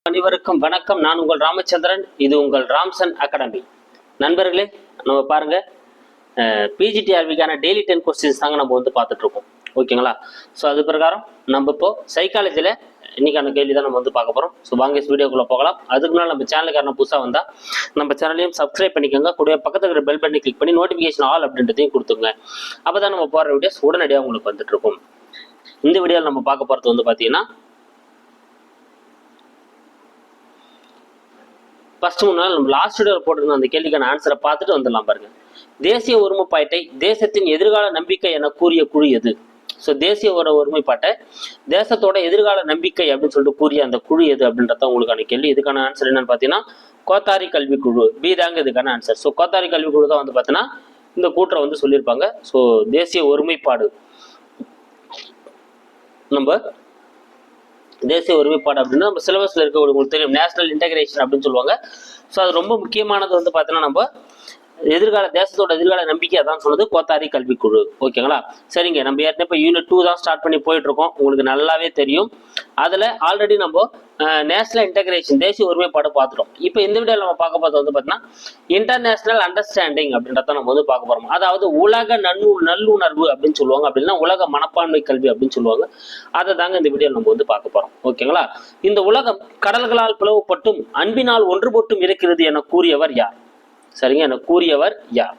அனைவருக்கும் வணக்கம். நான் உங்கள் ராமச்சந்திரன். இது உங்கள் ராம்சன் அகாடமி. நண்பர்களே, நம்ம பாருங்க, பிஜிடிஆர்பிக்கான டெய்லி 10 கொஸ்டின்ஸ் தாங்க நம்ம வந்து பார்த்துட்டு இருக்கோம். ஓகேங்களா? ஸோ அது பிரகாரம் நம்ம இப்போ சைக்காலஜியில் இன்னைக்கான கேள்வி தான் நம்ம வந்து பார்க்க போகிறோம். ஸோ வாங்க வீடியோக்குள்ளே போகலாம். அதுக்கு முன்னால் நம்ம சேனலுக்கான புதுசாக வந்தால் நம்ம சேனலையும் சப்ஸ்கிரைப் பண்ணிக்கோங்க. கூட பக்கத்தில் இருக்கிற பெல் பட்டனை கிளிக் பண்ணி நோட்டிஃபிகேஷன் ஆல் அப்படின்றதையும் கொடுத்துங்க. அப்போ தான் நம்ம போகிற வீடியோஸ் உடனடியாக உங்களுக்கு வந்துட்டு இருக்கும். இந்த வீடியோவில் நம்ம பார்க்க போகிறது வந்து பார்த்தீங்கன்னா, ஃபர்ஸ்ட் முன்னாள் நம்ம லாஸ்ட் வீடியோவில் போட்டிருந்தோம். அந்த கேள்விக்கான ஆன்சரை பார்த்துட்டு வந்துடலாம் பாருங்க. தேசிய ஒருமைப்பாட்டை தேசத்தின் எதிர்கால நம்பிக்கை என கூறிய குழு எது? ஸோ தேசிய ஒருமைப்பாட்டை தேசத்தோட எதிர்கால நம்பிக்கை அப்படின்னு சொல்லிட்டு கூறிய அந்த குழு எது அப்படின்றத உங்களுக்கான கேள்வி. இதுக்கான ஆன்சர் என்னன்னு பார்த்தீங்கன்னா, கோத்தாரி கல்விக்குழு. பி தாங்க இதுக்கான ஆன்சர். ஸோ கோத்தாரி கல்விக்குழு தான் வந்து பார்த்தீங்கன்னா இந்த கூற்றை வந்து சொல்லியிருப்பாங்க. ஸோ தேசிய ஒருமைப்பாடு, நம்ம தேசிய ஒருமைப்பாடு அப்படின்னு நம்ம சிலபஸ்ல இருக்க உங்களுக்கு தெரியும், நேஷனல் இன்டகிரேஷன் அப்படின்னு சொல்லுவாங்க. ஸோ அது ரொம்ப முக்கியமானது வந்து பார்த்தீங்கன்னா, நம்ம தேசத்தோட எதிர்கால நம்பிக்கை அதான் சொன்னது கோத்தாரி கல்விக்குழு. ஓகேங்களா? சரிங்க, நம்ம ஏற்கனவே இப்போ யூனிட் 2 தான் ஸ்டார்ட் பண்ணி போயிட்டு இருக்கோம். உங்களுக்கு நல்லாவே தெரியும். அதில் ஆல்ரெடி நம்ம நேஷனல் இன்டகிரேஷன் தேசிய ஒருமைப்பாடு பார்த்துட்டோம். இப்போ இந்த வீடியோவில் நம்ம பார்க்க போகிறது வந்து பார்த்தீங்கன்னா, இன்டர்நேஷனல் அண்டர்ஸ்டாண்டிங் அப்படின்றத நம்ம வந்து பார்க்க போகிறோம். அதாவது உலக நல்லுணர்வு அப்படின்னு சொல்லுவாங்க, அப்படின்னா உலக மனப்பான்மை கல்வி அப்படின்னு சொல்லுவாங்க. அதை தாங்க இந்த வீடியோவில் நம்ம வந்து பார்க்க போகிறோம். ஓகேங்களா? இந்த உலகம் கடல்களால் பிளவுபட்டும் அன்பினால் ஒன்றுபட்டும் இருக்கிறது என கூறியவர் யார்? சரிங்க, என கூறியவர் யார்?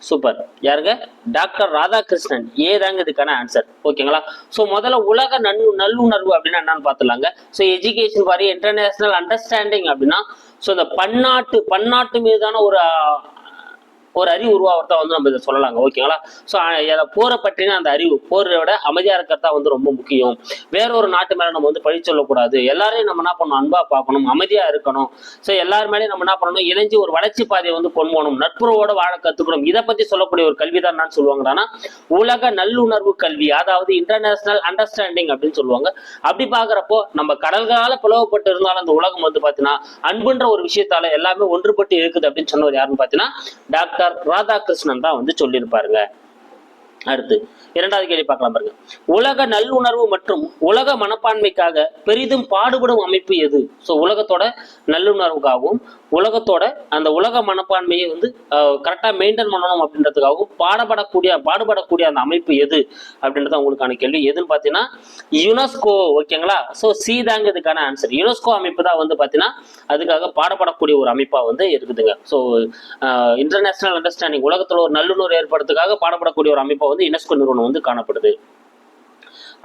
சூப்பர். யாருங்க? டாக்டர் ராதாகிருஷ்ணன். ஏதாங்க இதுக்கான ஆன்சர். ஓகேங்களா? ஸோ முதல்ல உலக நல்லுணர்வு அப்படின்னா என்னன்னு பார்த்துலாங்க. So education for international understanding அப்படின்னா, ஸோ இந்த பன்னாட்டு மீதான ஒரு அறிவு உருவாகிறதா வந்து நம்ம இதை சொல்லலாங்க. ஓகேங்களா? ஸோ போரை பற்றின அந்த அறிவு, போரை விட அமைதியா இருக்கிறதா வந்து ரொம்ப முக்கியம். வேற ஒரு நாட்டு மேல நம்ம வந்து பழி சொல்லக்கூடாது. எல்லாரையும் நம்ம என்ன பண்ணணும், அன்பா பார்க்கணும், அமைதியா இருக்கணும். ஸோ எல்லாரு மேலேயும் நம்ம என்ன பண்ணணும், இணைஞ்சு ஒரு வளர்ச்சி பாதையை வந்து கொண்டு போகணும், நட்புறவோட வாழ கத்துக்கணும். இதை பத்தி சொல்லக்கூடிய ஒரு கல்வி தான் நான் சொல்லுவாங்கன்னா உலக நல்லுணர்வு கல்வி, அதாவது இன்டர்நேஷனல் அண்டர்ஸ்டாண்டிங் அப்படின்னு சொல்லுவாங்க. அப்படி பாக்குறப்போ நம்ம கடல்களால பிளவுபட்டு இருந்தாலும் அந்த உலகம் வந்து பாத்தீங்கன்னா அன்புன்ற ஒரு விஷயத்தால எல்லாமே ஒன்றுபட்டு இருக்குது அப்படின்னு சொன்னவர் யாருன்னு பாத்தீங்கன்னா டாக்டர் ராதாகிருஷ்ணன் தான் வந்து சொல்லியிருப்பாருங்க. அடுத்து இரண்டாவது கேள்வி பார்க்கலாம் பாருங்க. உலக நல்லுணர்வு மற்றும் உலக மனப்பான்மைக்காக பெரிதும் பாடுபடும் அமைப்பு எது? ஸோ உலகத்தோட நல்லுணர்வுக்காகவும் உலகத்தோட அந்த உலக மனப்பான்மையை வந்து கரெக்டா மெயின்டைன் பண்ணணும் அப்படின்றதுக்காகவும் பாடுபடக்கூடிய அந்த அமைப்பு எது அப்படின்றத உங்களுக்கான கேள்வி. எதுன்னு பார்த்தீங்கன்னா யுனெஸ்கோ. ஓகேங்களா? ஸோ சி தாங்க இதுக்கான ஆன்சர். யுனெஸ்கோ அமைப்பு தான் வந்து பார்த்தீங்கன்னா அதுக்காக பாடப்படக்கூடிய ஒரு அமைப்பா வந்து இருக்குதுங்க. ஸோ இன்டர்நேஷனல் அண்டர்ஸ்டாண்டிங், உலகத்துல ஒரு நல்லுணர்வு ஏற்படுறதுக்காக பாடப்படக்கூடிய ஒரு அமைப்பா வந்து யுனெஸ்கோ நிறுவனம் வந்து காணப்படுது.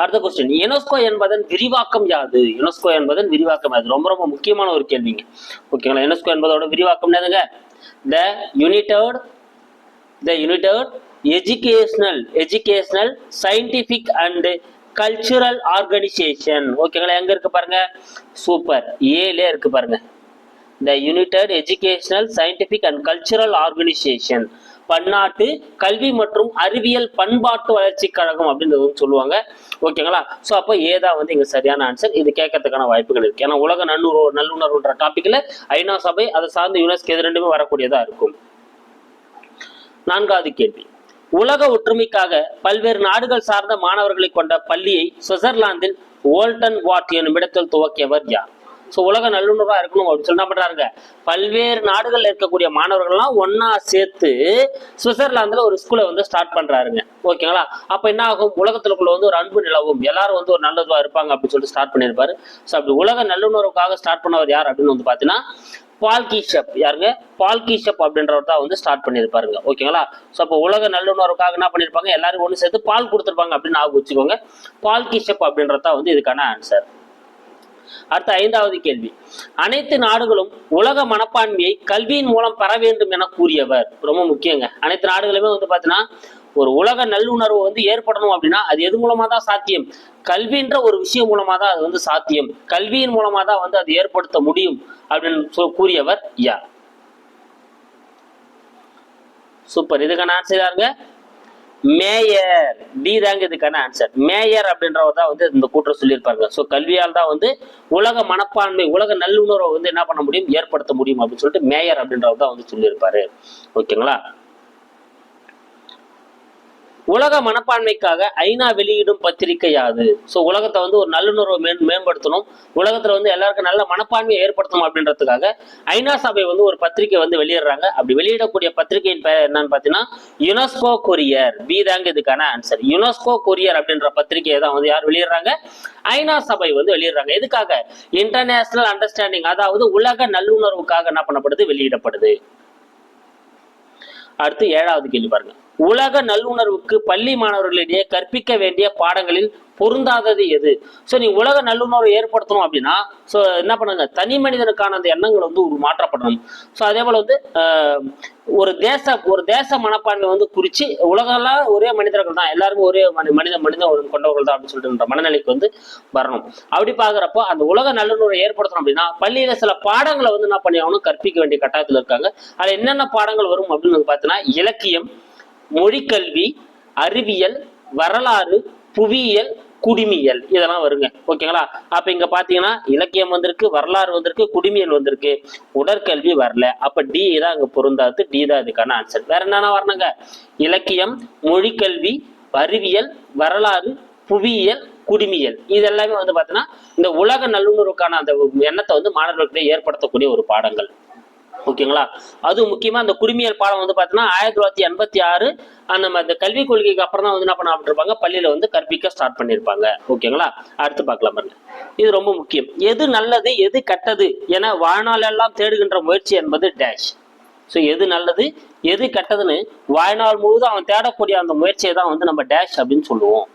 அடுத்த கொஸ்டின், யுனெஸ்கோ என்பதன் விரிவாக்கம் யாது? யுனெஸ்கோ என்பதன் விரிவாக்கம் யாது? ரொம்ப ரொம்ப முக்கியமான ஒரு கேள்விங்க. ஓகேங்களா? யுனெஸ்கோ என்பதோட விரிவாக்கம் என்னதுங்க? த United educational scientific and cultural organisation. ஓகேங்களா? எங்க இருக்கு பாருங்க, சூப்பர், ஏல இருக்கு பாருங்க. த United educational scientific and cultural organisation, பன்னாட்டு கல்வி மற்றும் அறிவியல் பண்பாட்டு வளர்ச்சி கழகம் அப்படின்றது சொல்லுவாங்க. ஓகேங்களா? ஸோ அப்போ ஏதா வந்து இங்க சரியான ஆன்சர். இது கேட்கறதுக்கான வாய்ப்புகள் இருக்கு. ஏன்னா உலக நல்லுணர்வுன்ற டாபிக்ல ஐநா சபை, அதை சார்ந்த யுனெஸ்கோ, இது ரெண்டுமே வரக்கூடியதா இருக்கும். நான்காவது கேள்வி, உலக ஒற்றுமைக்காக பல்வேறு நாடுகள் சார்ந்த மாணவர்களை கொண்ட பள்ளியை சுவிட்சர்லாந்தில் வோல்டன் வாட் என்னும் இடத்தில் துவக்கியவர் யார்? ஸோ உலக நல்லுணர்வா இருக்கணும் அப்படின்னு சொல்லி என்ன பண்றாங்க, பல்வேறு நாடுகள்ல இருக்கக்கூடிய மாணவர்கள்லாம் ஒன்னா சேர்த்து சுவிட்சர்லாந்துல ஒரு ஸ்கூலை வந்து ஸ்டார்ட் பண்றாருங்க. ஓகேங்களா? அப்ப என்ன ஆகும், உலகத்துக்குள்ள வந்து ஒரு அன்பு நிலவும், எல்லாரும் வந்து ஒரு நல்லதுவா இருப்பாங்க அப்படின்னு சொல்லிட்டு ஸ்டார்ட் பண்ணியிருப்பாரு. ஸோ அப்படி உலக நல்லுணர்வுக்காக ஸ்டார்ட் பண்ணவர் யார் அப்படின்னு வந்து பாத்தீங்கன்னா பால்கிஷப். யாருங்க? பால்கிஷப் அப்படின்றவர் தான் வந்து ஸ்டார்ட் பண்ணியிருப்பாருங்க. ஓகேங்களா? ஸோ அப்போ உலக நல்லுணர்வுக்காக என்ன பண்ணிருப்பாங்க, எல்லாரும் ஒன்று சேர்த்து பால் கொடுத்துருப்பாங்க அப்படின்னு ஆக வச்சுக்கோங்க. பால்கிஷப் அப்படின்றதா வந்து இதுக்கான ஆன்சர். அடுத்த ஐந்தாவது கேள்வி, அனைத்து நாடுகளும் உலக மனப்பான்மையை கல்வியின் மூலம் பெற வேண்டும் என கூறியவர். ரொம்ப முக்கியங்க. அனைத்து நாடுகளுமே வந்து பாத்தீங்கன்னா ஒரு உலக நல்லுணர்வு வந்து ஏற்படணும் அப்படின்னா அது எது மூலமா தான் சாத்தியம்? கல்வின்ற ஒரு விஷயம் மூலமா தான் அது வந்து சாத்தியம். கல்வியின் மூலமா தான் வந்து அது ஏற்படுத்த முடியும் அப்படின்னு கூறியவர் யார்? சூப்பர். இதுக்கான ஆன்சர் யாருங்க? மேயர். டி தாங்க இதுக்கான ஆன்சர். மேயர் அப்படின்றவர் தான் வந்து இந்த கூற்றை சொல்லியிருப்பாங்க. ஸோ கல்வியால் தான் வந்து உலக மனப்பான்மை, உலக நல்லுணர்வை வந்து என்ன பண்ண முடியும், ஏற்படுத்த முடியும் அப்படின்னு சொல்லிட்டு மேயர் அப்படின்றவர் தான் வந்து சொல்லியிருப்பாரு. ஓகேங்களா? உலக மனப்பான்மைக்காக ஐநா வெளியிடும் பத்திரிகை யாது? ஸோ உலகத்தை வந்து ஒரு நல்லுணர்வை மேம்படுத்தணும், உலகத்துல வந்து எல்லாருக்கும் நல்ல மனப்பான்மையை ஏற்படுத்தணும் அப்படின்றதுக்காக ஐநா சபை வந்து ஒரு பத்திரிகை வந்து வெளியிடுறாங்க. அப்படி வெளியிடக்கூடிய பத்திரிகையின் பெயர் என்னன்னு பார்த்தீங்கன்னா யுனெஸ்கோ கொரியர். பி தாங்க இதுக்கான ஆன்சர். யுனெஸ்கோ கொரியர் அப்படின்ற பத்திரிகையை தான் வந்து யார் வெளியிடுறாங்க? ஐநா சபை வந்து வெளியிடுறாங்க. எதுக்காக? இன்டர்நேஷனல் அண்டர்ஸ்டாண்டிங், அதாவது உலக நல்லுணர்வுக்காக என்ன பண்ணப்படுது? வெளியிடப்படுது. அடுத்து 7வது கேள்வி பாருங்க. உலக நல்லுணர்வுக்கு பள்ளி மாணவர்களிடையே கற்பிக்க வேண்டிய பாடங்களில் பொருந்தாதது எது? ஸோ நீ உலக நல்லுணர்வை ஏற்படுத்தணும் அப்படின்னா ஸோ என்ன பண்ணுங்க, தனி மனிதனுக்கான அந்த எண்ணங்கள் வந்து ஒரு மாற்றப்படணும். ஸோ அதே போல வந்து ஒரு தேச மனப்பான்மை வந்து குறிச்சு உலகெல்லாம் ஒரே மனிதர்கள் தான், எல்லாருமே ஒரே மனித கொண்டவர்கள் தான் அப்படின்னு சொல்லிட்டு மனநிலைக்கு வந்து வரணும். அப்படி பாக்குறப்போ அந்த உலக நல்லுணர்வை ஏற்படுத்தணும் அப்படின்னா பள்ளியில சில பாடங்களை வந்து என்ன பண்ணி ஆகணும், கற்பிக்க வேண்டிய கட்டாயத்தில் இருக்காங்க. அதுல என்னென்ன பாடங்கள் வரும் அப்படின்னு பார்த்தீங்கன்னா இலக்கியம், மொழிக்கல்வி, அறிவியல், வரலாறு, புவியியல், குடிமியல், இதெல்லாம் வருங்க. ஓகேங்களா? அப்ப இங்க பாத்தீங்கன்னா இலக்கியம் வந்திருக்கு, வரலாறு வந்திருக்கு, குடிமியல் வந்திருக்கு, உடற்கல்வி வரல. அப்ப டி தான் அங்க பொருந்தாது. டி தான் இதுக்கான ஆன்சர். வேற என்னன்னா வரணுங்க? இலக்கியம், மொழிக்கல்வி, அறிவியல், வரலாறு, புவியியல், குடிமியல், இது எல்லாமே வந்து பாத்தீங்கன்னா இந்த உலக நல்லுணர்வுக்கான அந்த எண்ணத்தை வந்து மாணவர்களிடையே ஏற்படுத்தக்கூடிய ஒரு பாடங்கள். ஓகேங்களா? அது முக்கியமா அந்த குடிமியல் பாடம் வந்து பாத்தீங்கன்னா 1986 அந்த கல்விக் கொள்கைக்கு அப்புறம் தான் வந்து என்ன பண்ண இருப்பாங்க, பள்ளியில வந்து கற்பிக்க ஸ்டார்ட் பண்ணியிருப்பாங்க. ஓகேங்களா? அடுத்து பார்க்கலாம் பாருங்க. இது ரொம்ப முக்கியம். எது நல்லது எது கெட்டது என வாழ்நாளெல்லாம் தேடுகின்ற முயற்சி என்பது டேஷ். ஸோ எது நல்லது எது கெட்டதுன்னு வாழ்நாள் முழுவதும் அவன் தேடக்கூடிய அந்த முயற்சியை தான் வந்து நம்ம டேஷ் அப்படின்னு சொல்லுவோம்.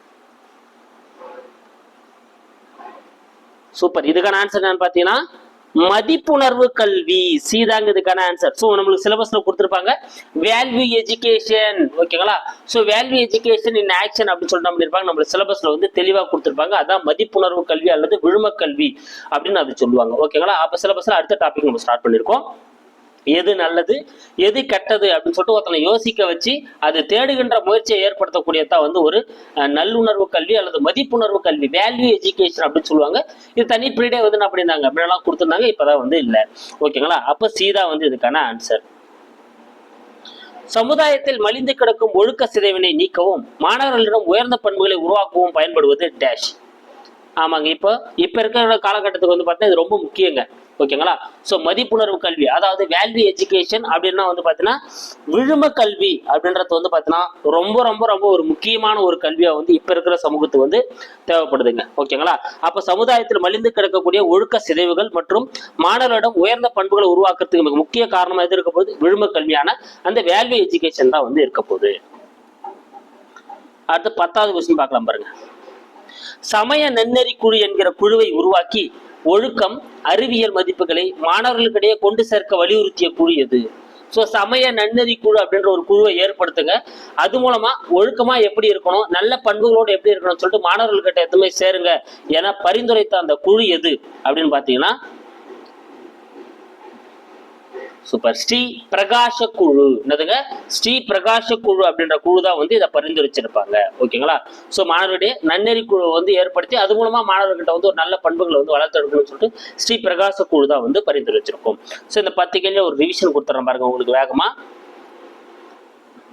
சூப்பர். இதுக்கான ஆன்சர் என்னன்னு பாத்தீங்கன்னா மதிப்புணர்வு கல்வி. சீதாங்க இதுக்கான ஆன்சர். ஸோ நம்மளுக்கு சிலபஸ்ல கொடுத்துருப்பாங்க வேல்யூ எஜுகேஷன். ஓகேங்களா? So value education in action அப்படின்னு சொல்லிட்டு நம்ம இருப்பாங்க. நம்ம சிலபஸ்ல வந்து தெளிவாக கொடுத்துருப்பாங்க. அதான் மதிப்புணர்வு கல்வி அல்லது விழும கல்வி அப்படின்னு அது சொல்லுவாங்க. ஓகேங்களா? அப்ப சிலபஸ்ல அடுத்த டாபிக் நம்ம ஸ்டார்ட் பண்ணிருக்கோம். எது நல்லது எது கெட்டது அப்படின்னு சொல்லிட்டு ஒருத்தனை யோசிக்க வச்சு அது தேடுகின்ற முயற்சியை ஏற்படுத்தக்கூடியதான் வந்து ஒரு நல்லுணர்வு கல்வி அல்லது மதிப்புணர்வு கல்வி, வேல்யூ எஜுகேஷன் அப்படின்னு சொல்லுவாங்க. இது தனி பீரியடே வந்து என்ன பண்ணியிருந்தாங்க அப்படிலாம் கொடுத்துருந்தாங்க, இப்பதான் வந்து இல்லை. ஓகேங்களா? அப்ப சீதா வந்து இதுக்கான ஆன்சர். சமுதாயத்தில் மலிந்து கிடக்கும் ஒழுக்க சிதைவினை நீக்கவும் மாணவர்களிடம் உயர்ந்த பண்புகளை உருவாக்கவும் பயன்படுவது டேஷ். ஆமாங்க. இப்ப இருக்கிற காலகட்டத்துக்கு வந்து பார்த்தீங்கன்னா இது ரொம்ப முக்கியங்க. ஓகேங்களா? ஸோ மதிப்புணர்வு கல்வி அதாவது வேல்யூ எஜுகேஷன் அப்படின்னா வந்து பார்த்தீங்கன்னா விழும கல்வி அப்படின்றது வந்து பார்த்தீங்கன்னா ரொம்ப ரொம்ப ரொம்ப ஒரு முக்கியமான ஒரு கல்வியா வந்து இப்ப இருக்கிற சமூகத்துக்கு வந்து தேவைப்படுதுங்க. ஓகேங்களா? அப்ப சமுதாயத்தில் மலிந்து கிடக்கக்கூடிய ஒழுக்க சிதைவுகள் மற்றும் மாணவர்களிடம் உயர்ந்த பண்புகளை உருவாக்குறதுக்கு மிக முக்கிய காரணமா எது இருக்க போகுது? விழும கல்வியான அந்த வேல்யூ எஜுகேஷன் தான் வந்து இருக்க போகுது. அடுத்து 10வது கொஸ்டின் பார்க்கலாம் பாருங்க. சமய நன்னெறி குழு என்கிற குழுவை உருவாக்கி ஒழுக்கம் அறிவியல் மதிப்புகளை மாணவர்களுக்கிடையே கொண்டு சேர்க்க வலியுறுத்திய குழு எது? ஸோ சமய நன்னெறி குழு அப்படின்ற ஒரு குழுவை ஏற்படுத்துங்க. அது மூலமா ஒழுக்கமா எப்படி இருக்கணும், நல்ல பண்புகளோடு எப்படி இருக்கணும்னு சொல்லிட்டு மாணவர்கள்கிட்ட எதுவுமே சேருங்க என பரிந்துரைத்த அந்த குழு எது அப்படின்னு பாத்தீங்கன்னா சூப்பர் ஸ்ரீ பிரகாஷ குழு. என்னதுங்க? ஸ்ரீ பிரகாஷ குழு அப்படின்ற குழு தான் வந்து இதை பரிந்துரைச்சிருப்பாங்க. ஓகேங்களா? ஸோ மாணவருடைய நன்னெறி குழு வந்து ஏற்படுத்தி அது மூலமா மாணவர்கிட்ட வந்து ஒரு நல்ல பண்புகளை வந்து வளர்த்தெடுக்கணும்னு சொல்லிட்டு ஸ்ரீ பிரகாஷ குழு தான் வந்து பரிந்துரைச்சிருக்கும். ஸோ இந்த 10 கேள்வி ஒரு ரிவிஷன் கொடுத்துறேன் பாருங்க உங்களுக்கு வேகமா.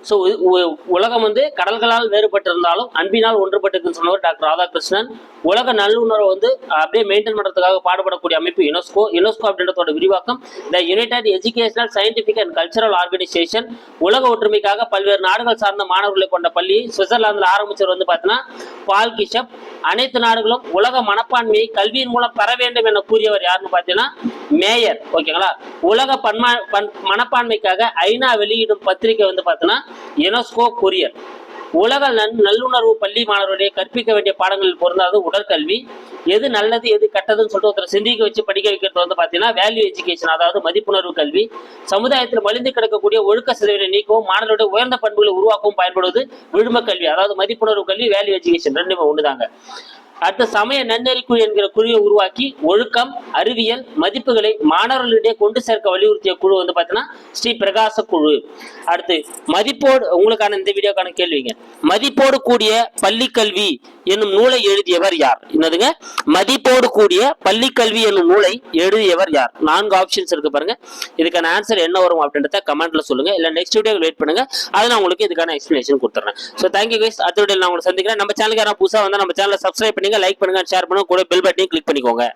ஸோ உலகம் வந்து கடல்களால் வேறுபட்டிருந்தாலும் அன்பினால் ஒன்றுபட்டிருக்குன்னு சொன்னவர் டாக்டர் ராதாகிருஷ்ணன். உலக நல்லுணர்வை வந்து அப்படியே மெயின்டைன் பண்றதுக்காக பாடுபடக்கூடிய அமைப்பு யுனெஸ்கோ. யுனெஸ்கோ அப்படின்றதோட விரிவாக்கம் த United educational scientific and cultural organisation. உலக ஒற்றுமைக்காக பல்வேறு நாடுகள் சார்ந்த மாணவர்களை கொண்ட பள்ளி சுவிட்சர்லாந்துல ஆரம்பிச்சவர் வந்து பார்த்தீங்கன்னா பால் கிஷப். அனைத்து நாடுகளும் உலக மனப்பான்மையை கல்வியின் மூலம் பெற வேண்டும் என கூறியவர் யாருன்னு பார்த்தீங்கன்னா மேயர். ஓகேங்களா? உலக மனப்பான்மைக்காக ஐநா வெளியிடும் பத்திரிகை வந்து பார்த்தீங்கன்னா யுனெஸ்கோ கொரியர். உலக நல்லுணர்வு பள்ளி மாணவர்களுடைய கற்பிக்க வேண்டிய பாடங்களில் பொருந்தாது உடற்கல்வி. எது நல்லது எது கெட்டதுன்னு சொல்லிட்டு ஒருத்தர் சிந்திக்க வச்சு படிக்க வைக்கிறது வந்து பாத்தீங்கன்னா வேல்யூ எஜுகேஷன் அதாவது மதிப்புணர்வு கல்வி. சமுதாயத்தில் மலிந்து கிடக்கக்கூடிய ஒழுக்க சிதைவினை நீக்கவும் மாணவர்களுடைய உயர்ந்த பண்புகளை உருவாக்கவும் பயன்படுவது விழும கல்வி அதாவது மதிப்புணர்வு கல்வி, வேல்யூ எஜுகேஷன் ரெண்டுமே ஒண்ணுதாங்க. அடுத்து சமய நன்னெறி குழு என்கிற குழுவை உருவாக்கி ஒழுக்கம், அறிவியல், மதிப்புகளை மாணவர்களிடையே கொண்டு சேர்க்க வலியுறுத்திய குழு வந்து பாத்தீங்கன்னா ஸ்ரீ பிரகாச குழு. அடுத்து மதிப்போடு, உங்களுக்கான இந்த வீடியோக்கான கேள்விங்க, மதிப்போடு கூடிய பள்ளி கல்வி என்னும் நூலை எழுதியவர் யார்? என்னதுங்க? மதிப்போடு கூடிய பள்ளி கல்வி என்னும் நூலை எழுதியவர் யார்? 4 ஆப்ஷன்ஸ் இருக்கு பாருங்க. இதுக்கான ஆன்சர் என்ன வரும் அப்படின்றத கமெண்ட்ல சொல்லுங்க. இல்ல நெக்ஸ்ட் வீடியோ வெயிட் பண்ணுங்க, அதை நான் உங்களுக்கு இதுக்கான எக்ஸ்பிளேஷன் கொடுத்துறேன். So thank you guys. அடுத்த வீடியோ நான் உங்களை சந்திக்கிறேன். நம்ம சேனலுக்கு யாராவது புதுசாக வந்தா நம்ம சேனலை சப்ஸ்கிரைப் பண்ணுங்க, லைக் பண்ணுங்க, ஷேர் பண்ணுங்க, கூட பெல் பட்டனையும் கிளிக் பண்ணிக்கோங்க.